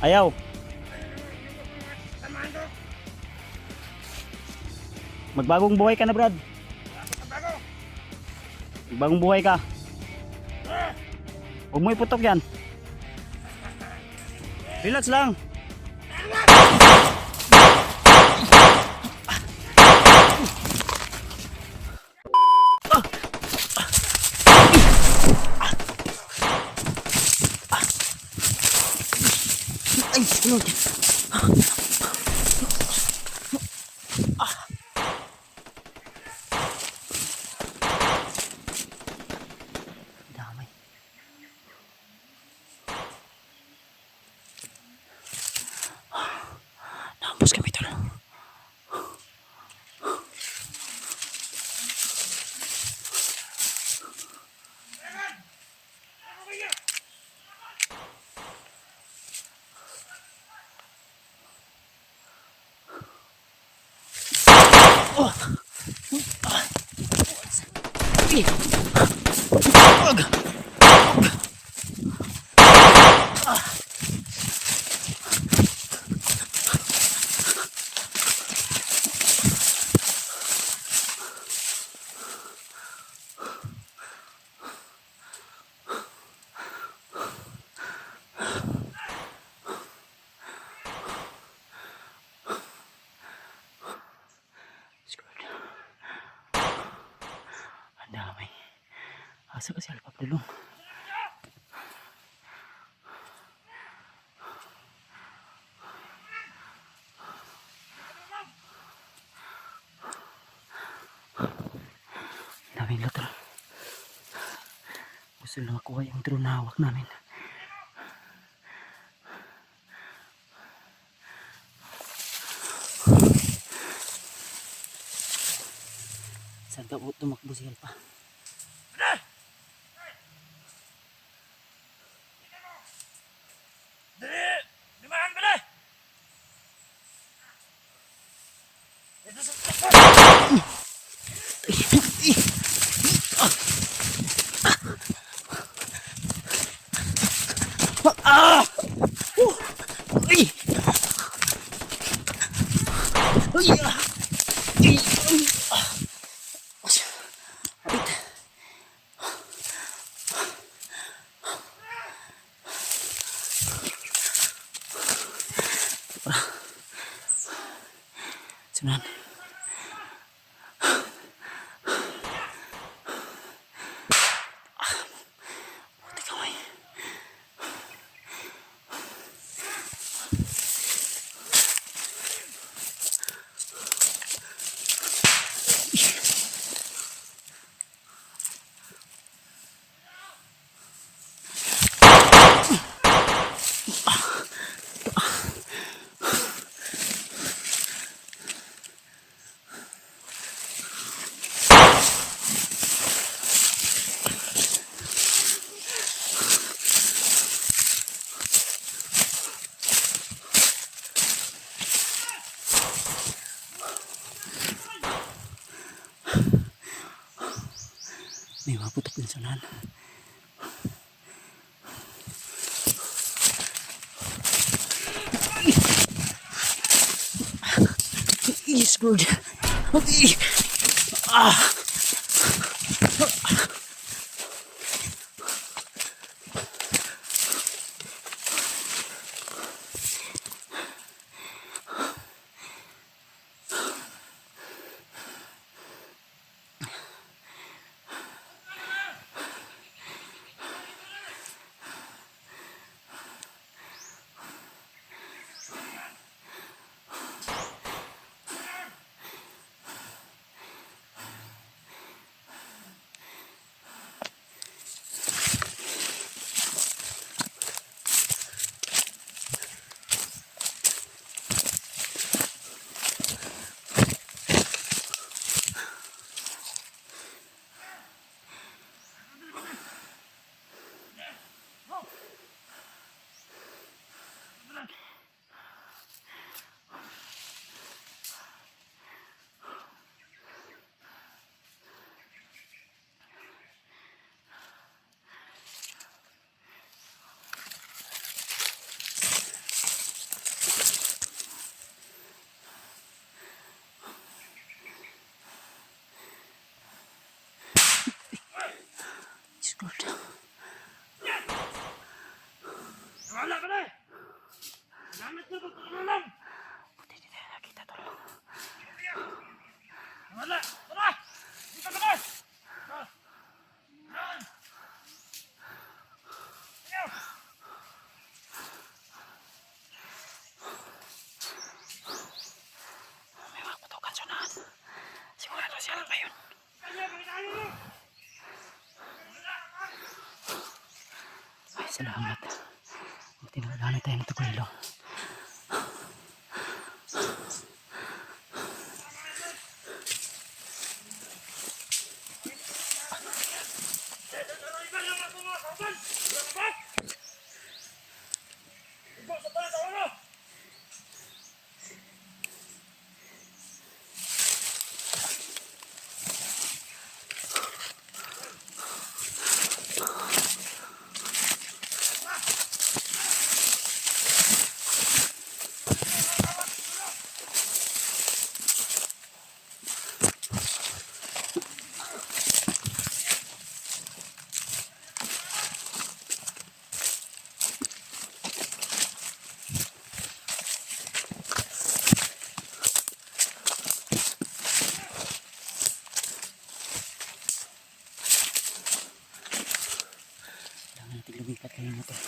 Ayaw. Magbagong buhay ka na, Brad. Magbagong buhay ka. Huwag mo iputok yan. Relax lang. Ay, sunod. Damay. Naambos kami ito lang. Ang dami. Asa kasi alpap dulong. Daming later. Gusto lang makuha yung drone na hawak namin. Saan ka po tumakbo si Alpa? Ah! Ay! Ay! Ay! Abit. Sunan. Buti kamay. May maputok din sa nan. Screwed. Ah. Si Alpha yun. Ay, salamat. Buti na wala na tayo na tugulilo. Kailangan natin lumipat kayo motor.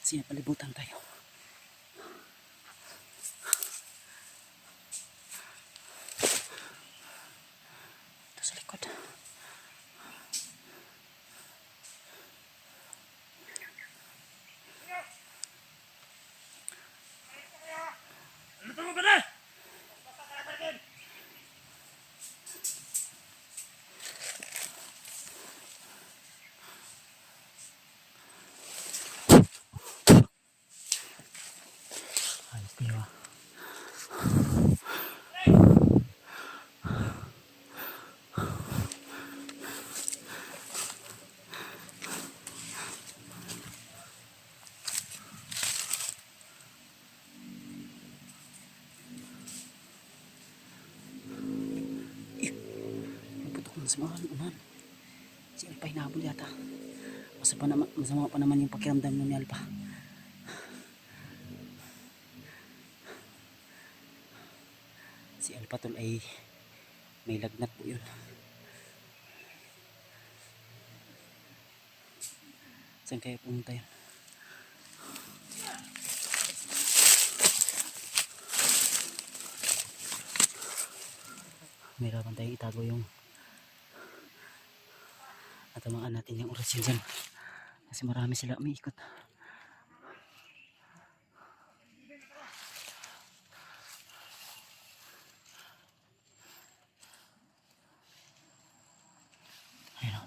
Kasi napalibutan tayo. Ito sa likod. Ayos kayo ah. Putok na sa mga unan. Si Alpha hinahabol yata. Masama pa naman yung pakiramdam nun ni Alpha. Si Alpha tol ay may lagnat po yun. Saan kaya pumunta yun? Mahirapan tayong itago yung atamaan natin yung orasyon dyan. Kasi marami sila umiikot. Ayun o.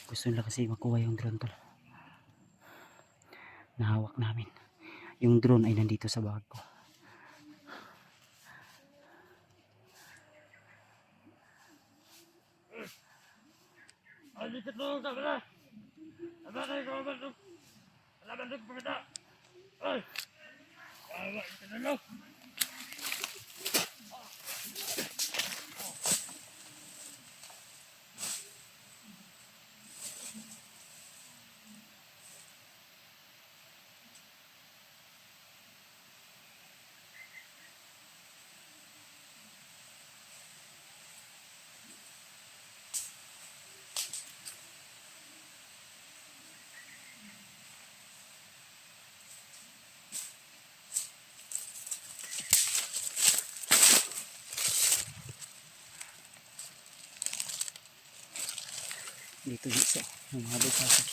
Gusto nila kasi makuha yung drone tol. Nahawak namin. Yung drone ay nandito sa bag ko. Dikit dulu tak benar. Apa ni kau bantu? Ada bantu pemerintah. Oi. Awak kita dulu. Dito dito. Yung mga bukasa.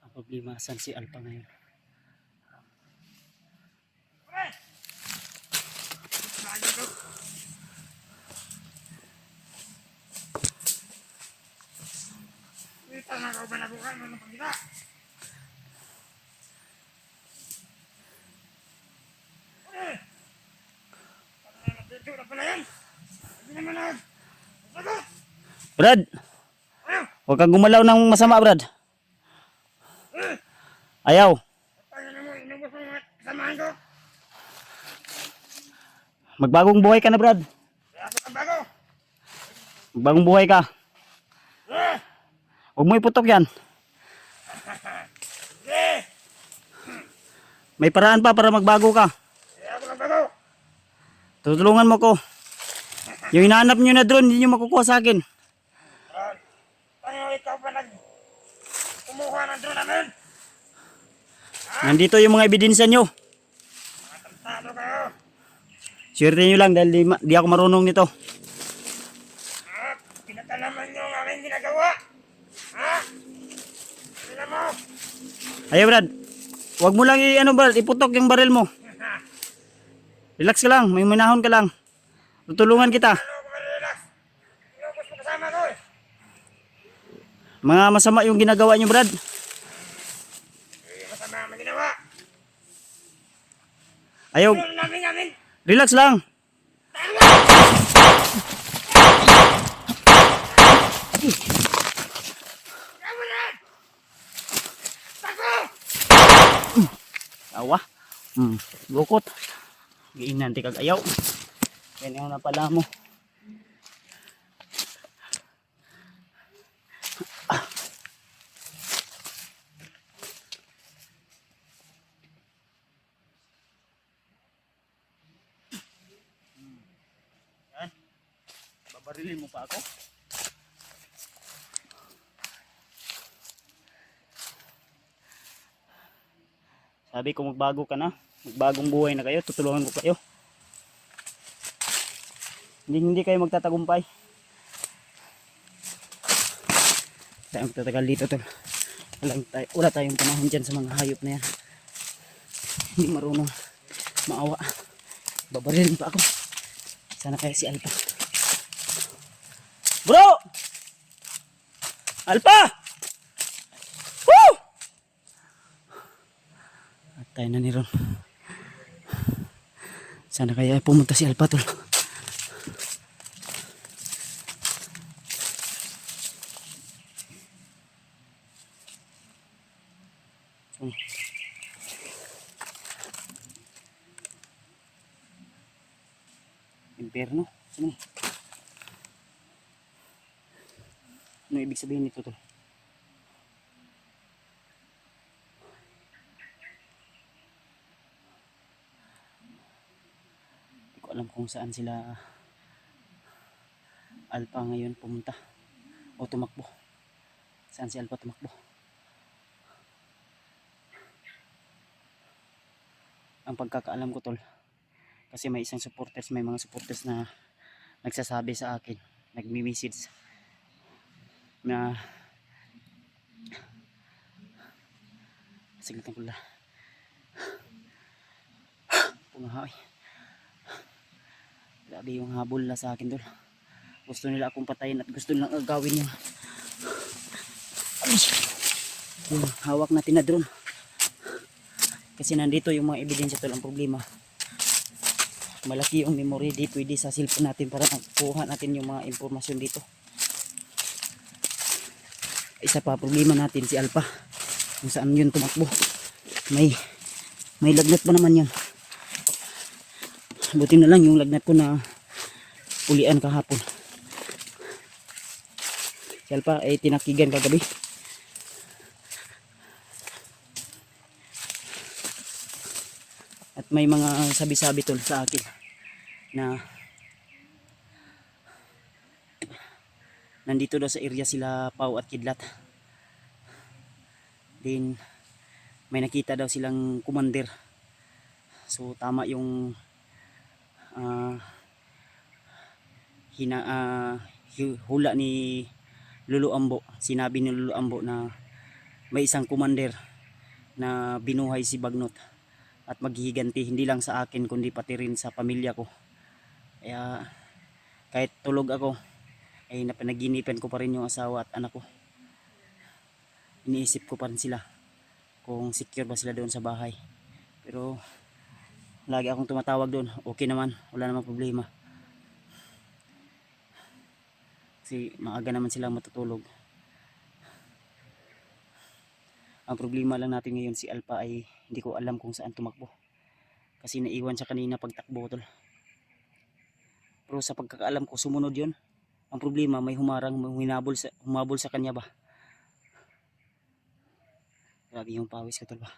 Ang problema saan si Alpha ngayon? Kita nak kau melakukan mana kita? Oi. Itu dah pelayan. Ini mana? Apa? Brad, huwag kang gumalaw ng masama, Brad. Ayaw. Ano mo, inubos mo mga kasamahan ko? Magbagong buhay ka na, Brad. Kaya ako ka bago. Magbagong buhay ka. Huwag mo iputok yan. Sige! May paraan pa para magbago ka. Kaya ako ka bago. Tutulungan mo ko. Yung hinahanap nyo na drone, hindi nyo makukuha sa akin. Ano ikaw pa kumuha ng drone namin? Nandito yung mga ebidensya nyo. Tado kayo. Swerte nyo lang dahil di ako marunong nito. Pinatalaman nyo ang aking ginagawa. Ha? Sila mo. Ayaw, Brad. Huwag mo lang Brad, iputok yung baril mo. Relax ka lang, may manahon ka lang. Tutulungan kita. Ano ako malilak? Inubos mo kasama ko eh. Mga masama yung ginagawa nyo, Brad. Hindi masama ang ginawa. Ayaw, Drone namin. relax lang. Kamu na! Tako! Awa. Lukot. Giinan ti kag ayaw. Yan yung napala mo. Yan. Babarilin mo pa ako. Sabi ko magbago ka na. Magbagong buhay na kayo. Tutulungan ko kayo. Hindi kayo magtatagumpay. Tayo magtatagal dito tol. Wala tayong panahon dyan sa mga hayop na yan. Hindi marunong maawa. Babarilin pa ako. Sana kaya si Alpha. Bro! Alpha! Woo! At tayo na ni Ron. Sana kaya pumunta si Alpha tol. Imperno. Sino? Ano ibig sabihin nito tol? Hindi ko alam kung saan sila Alpha ngayon pumunta o tumakbo. Saan si Alpha tumakbo? Ang pagkakaalam ko tol, kasi may mga supporters na nagsasabi sa akin, nagmi-message na saglit ko lang pumahay. Grabe yung habol na sa akin tol. Gusto nila akong patayin at gusto nilang agawin yung hawak natin na drone. Kasi nandito yung mga ebidensya tol. Ang problema, malaki yung memory di pwede sa cellphone natin para kuha natin yung mga impormasyon dito. Isa pa problema natin si Alpha, kung saan yun tumakbo. May lagnat pa naman yan. Buti na lang yung lagnat ko na pulian kahapon. Si Alpha ay tinakigan kagabi. At may mga sabi-sabi tol sa akin na nandito daw sa area sila Pau at Kidlat. Then may nakita daw silang commander. So tama yung hula ni Lolo Ambo. Sinabi ni Lolo Ambo na may isang commander na binuhay si Bagnot at maghihiganti hindi lang sa akin kundi pati rin sa pamilya ko. Kaya kahit tulog ako ay napanaginipan ko pa rin yung asawa at anak ko. Iniisip ko pa rin sila kung secure ba sila doon sa bahay. Pero lagi akong tumatawag doon, okay naman, wala namang problema. Kasi maaga naman silang matutulog. Ang problema lang natin ngayon si Alpha ay hindi ko alam kung saan tumakbo. Kasi naiwan siya kanina pagtakbo tol. Pero sa pagkakaalam ko sumunod yon. Ang problema may humabol sa kanya ba. Grabe yung pawis ko tol ba.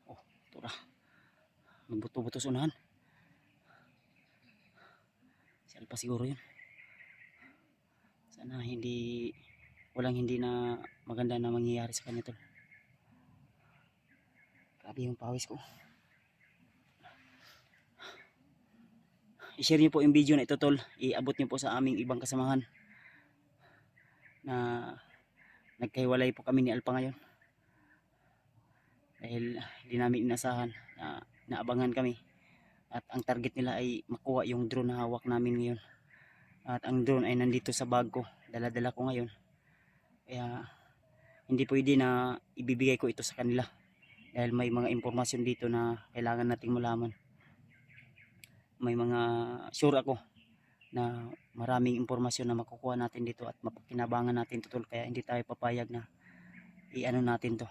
Oh, tura. Nagbuto-buto sa unahan. Si Alpha siguro yun. Sana walang hindi na maganda na mangyayari sa kanya tol. Grabe yung pawis ko. I-share niyo po yung video na ito tol. Iabot niyo po sa aming ibang kasamahan na nagkahiwalay po kami ni Alpha ngayon. Dahil hindi namin inasahan na naabangan kami. At ang target nila ay makuha yung drone na hawak namin ngayon. At ang drone ay nandito sa bag ko. Dala-dala ko ngayon. Kaya hindi pwede na ibibigay ko ito sa kanila. Dahil may mga impormasyon dito na kailangan nating malaman. May mga sure ako na maraming impormasyon na makukuha natin dito at mapakinabangan natin ito tol. Kaya hindi tayo papayag na i-ano natin to.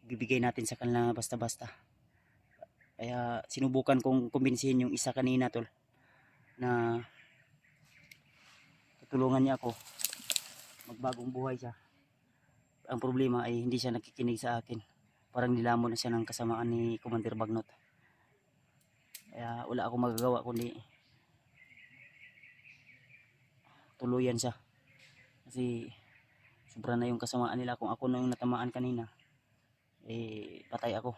Ibibigay natin sa kanila basta-basta. Kaya sinubukan kong kumbinsihin yung isa kanina tol na tutulungan niya ako magbagong buhay siya. Ang problema ay hindi siya nakikinig sa akin. Parang nilamon na siya ng kasamaan ni Commander Bagnot. Kaya wala akong magagawa kundi tuluyan siya. Kasi sobra na yung kasamaan nila. Kung ako na yung natamaan kanina, patay ako.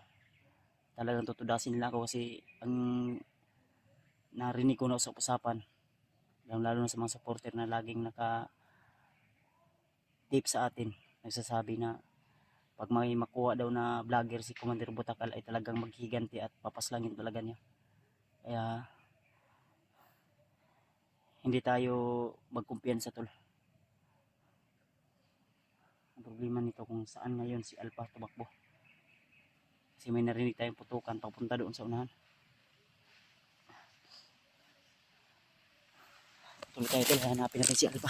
Talagang tutudasin nila ako kasi ang narinig ko na sa usapan, lalo na sa mga supporter na laging naka-tape sa atin, nagsasabi na pag may makuha daw na vlogger si Commander Butakal ay talagang maghiganti at papaslangin talaga niya. Kaya hindi tayo magkumpiyansa tol. Ang problema nito kung saan ngayon si Alpha tumakbo. Kasi may narinig tayong putukan papunta doon sa unahan. Tuloy tayo tol, hanapin natin si Alpha.